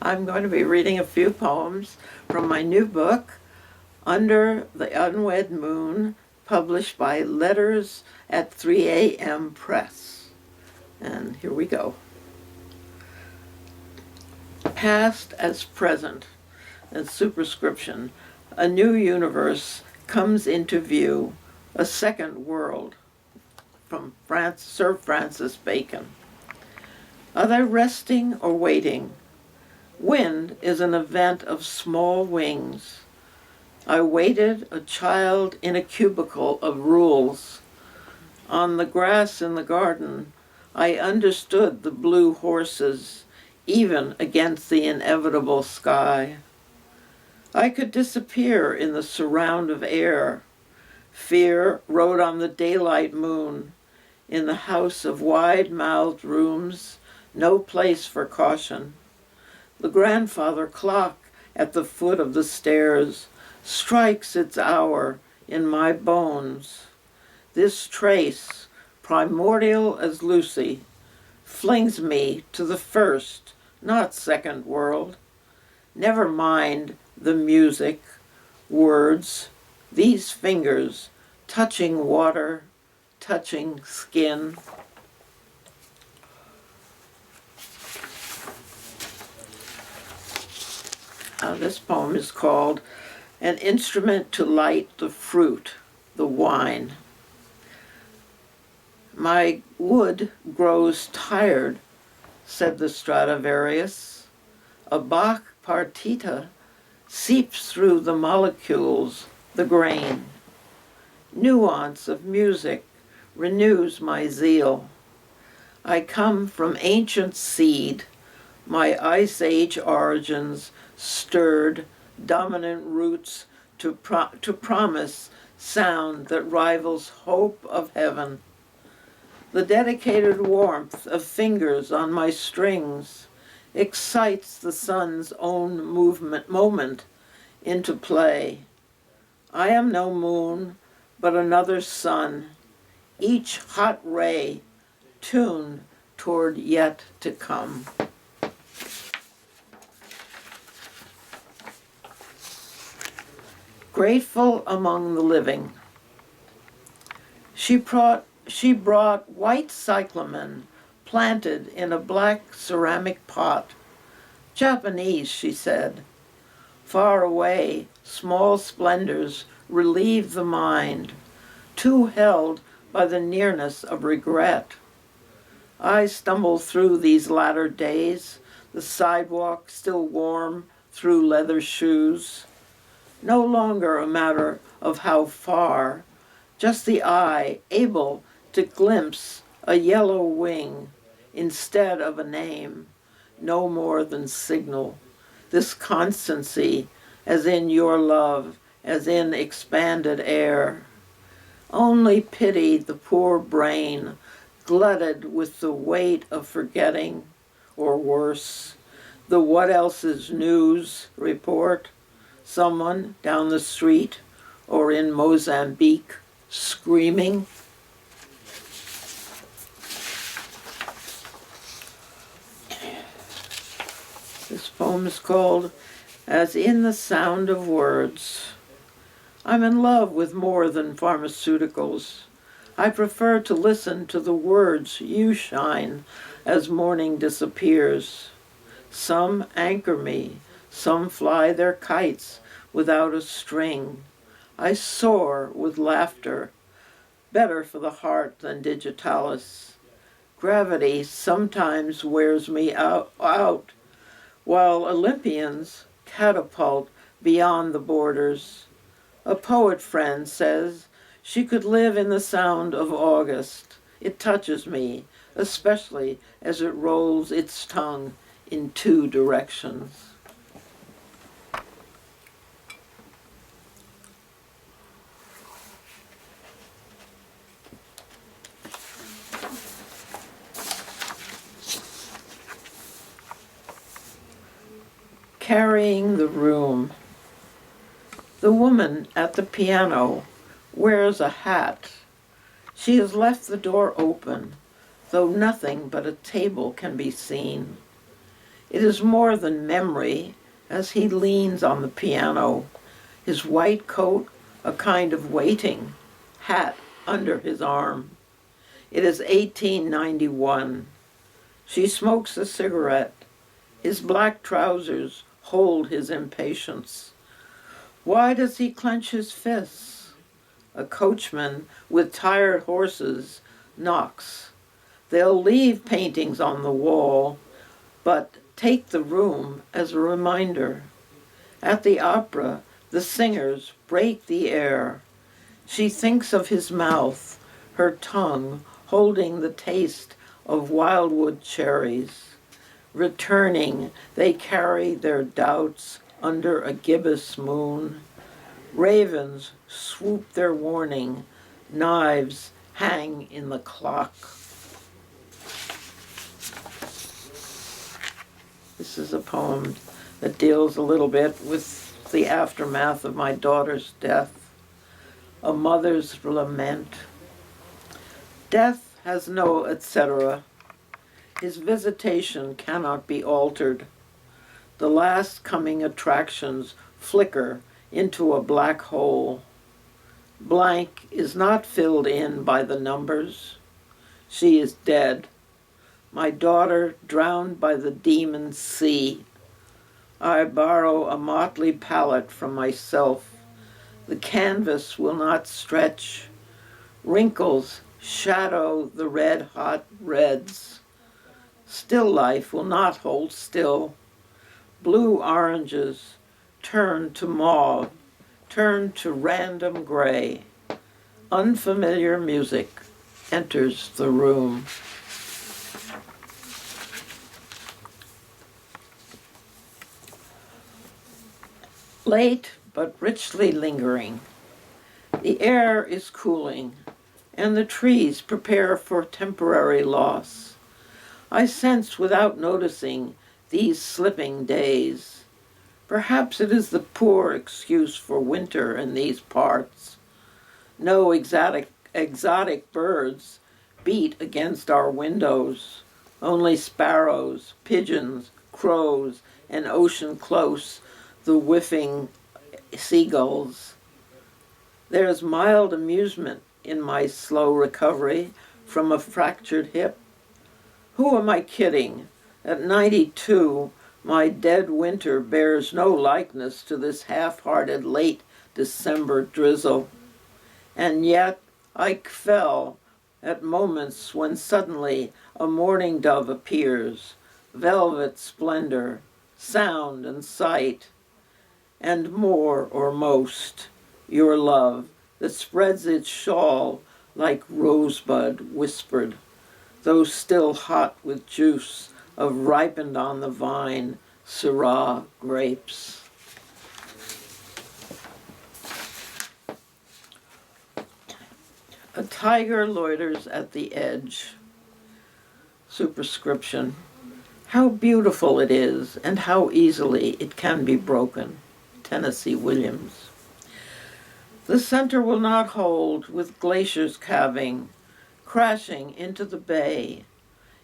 I'm going to be reading a few poems from my new book, Under the Unwed Moon, published by Letters at 3 a.m. Press. And here we go. Past as present, and superscription, a new universe comes into view, a second world, from Sir Francis Bacon. Are they resting or waiting? Wind is an event of small wings. I waited, a child in a cubicle of rules. On the grass in the garden, I understood the blue horses, even against the inevitable sky. I could disappear in the surround of air. Fear rode on the daylight moon. In the house of wide-mouthed rooms, no place for caution. The grandfather clock at the foot of the stairs strikes its hour in my bones. This trace, primordial as Lucy, flings me to the first, not second world. Never mind the music, words, these fingers touching water, touching skin. This poem is called An Instrument to Light the Fruit, the Wine. My wood grows tired, said the Stradivarius. A Bach partita seeps through the molecules, the grain. Nuance of music renews my zeal. I come from ancient seed, my Ice Age origins stirred dominant roots to promise sound that rivals hope of heaven. The dedicated warmth of fingers on my strings excites the sun's own moment into play. I am no moon, but another sun, each hot ray tuned toward yet to come. Grateful among the living. She brought white cyclamen planted in a black ceramic pot. Japanese, she said. Far away, small splendors relieve the mind, too held by the nearness of regret. I stumble through these latter days, the sidewalk still warm through leather shoes. No longer a matter of how far, just the eye able to glimpse a yellow wing instead of a name, no more than signal. This constancy, as in your love, as in expanded air. Only pity the poor brain, glutted with the weight of forgetting, or worse, the what else is news report. Someone down the street or in Mozambique screaming. This poem is called As in the Sound of Words. I'm in love with more than pharmaceuticals. I prefer to listen to the words you shine as morning disappears. Some anchor me, some fly their kites without a string. I soar with laughter, better for the heart than digitalis. Gravity sometimes wears me out, while Olympians catapult beyond the borders. A poet friend says she could live in the sound of August. It touches me, especially as it rolls its tongue in two directions. Carrying the room. The woman at the piano wears a hat. She has left the door open, though nothing but a table can be seen. It is more than memory as he leans on the piano, his white coat a kind of waiting, hat under his arm. It is 1891. She smokes a cigarette. His black trousers hold his impatience. Why does he clench his fists? A coachman with tired horses knocks. They'll leave paintings on the wall, but take the room as a reminder. At the opera, the singers break the air. She thinks of his mouth, her tongue holding the taste of wildwood cherries. Returning, they carry their doubts under a gibbous moon. Ravens swoop their warning, knives hang in the clock. This is a poem that deals a little bit with the aftermath of my daughter's death, a mother's lament. Death has no etc. His visitation cannot be altered. The last coming attractions flicker into a black hole. Blank is not filled in by the numbers. She is dead. My daughter drowned by the demon sea. I borrow a motley palette from myself. The canvas will not stretch. Wrinkles shadow the red-hot reds. Still life will not hold still. Blue oranges turn to mauve, turn to random gray. Unfamiliar music enters the room. Late but richly lingering. The air is cooling, and the trees prepare for temporary loss. I sense without noticing these slipping days. Perhaps it is the poor excuse for winter in these parts. No exotic birds beat against our windows, only sparrows, pigeons, crows, and ocean close, the whiffing seagulls. There's mild amusement in my slow recovery from a fractured hip. Who am I kidding? At 92, my dead winter bears no likeness to this half-hearted late December drizzle. And yet I fell at moments when suddenly a mourning dove appears, velvet splendor, sound and sight, and more or most, your love that spreads its shawl like rosebud whispered, though still hot with juice of ripened on the vine Syrah grapes. A tiger loiters at the edge. Superscription. How beautiful it is, and how easily it can be broken. Tennessee Williams. The center will not hold with glaciers calving, crashing into the bay.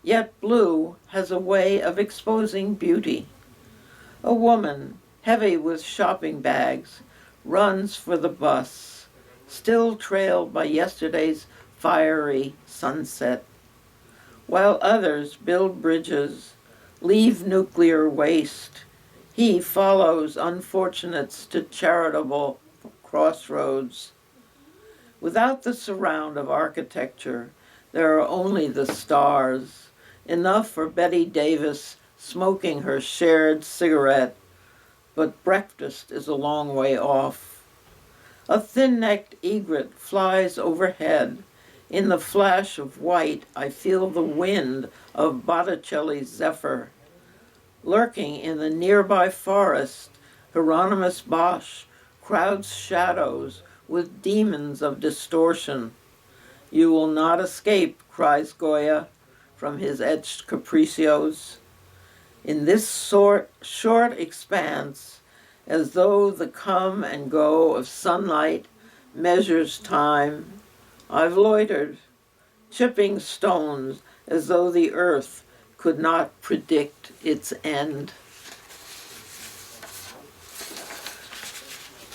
Yet blue has a way of exposing beauty. A woman, heavy with shopping bags, runs for the bus, still trailed by yesterday's fiery sunset, while others build bridges, leave nuclear waste. He follows unfortunates to charitable crossroads. Without the surround of architecture, there are only the stars, enough for Betty Davis smoking her shared cigarette, but breakfast is a long way off. A thin-necked egret flies overhead. In the flash of white, I feel the wind of Botticelli's Zephyr. Lurking in the nearby forest, Hieronymus Bosch crowds shadows with demons of distortion. You will not escape, cries Goya from his etched capriccios. In this short expanse, as though the come and go of sunlight measures time, I've loitered, chipping stones as though the earth could not predict its end.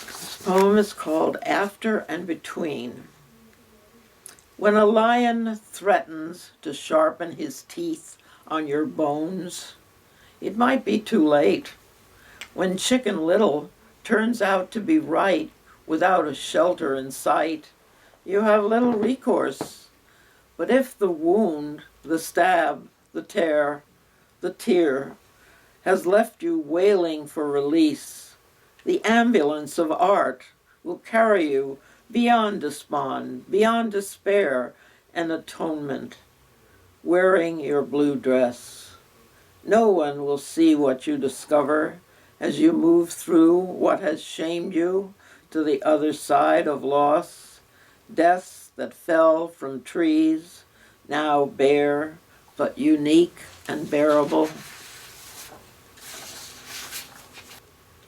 This poem is called After and Between. When a lion threatens to sharpen his teeth on your bones, it might be too late. When Chicken Little turns out to be right without a shelter in sight, you have little recourse. But if the wound, the stab, the tear, the tear has left you wailing for release, the ambulance of art will carry you beyond despond, beyond despair and atonement, wearing your blue dress. No one will see what you discover as you move through what has shamed you to the other side of loss, deaths that fell from trees, now bare but unique and bearable.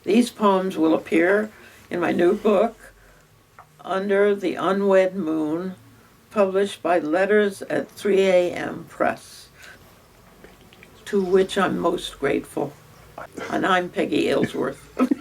These poems will appear in my new book, Under the Unwed Moon, published by Letters at 3 a.m. Press, to which I'm most grateful. And I'm Peggy Aylsworth.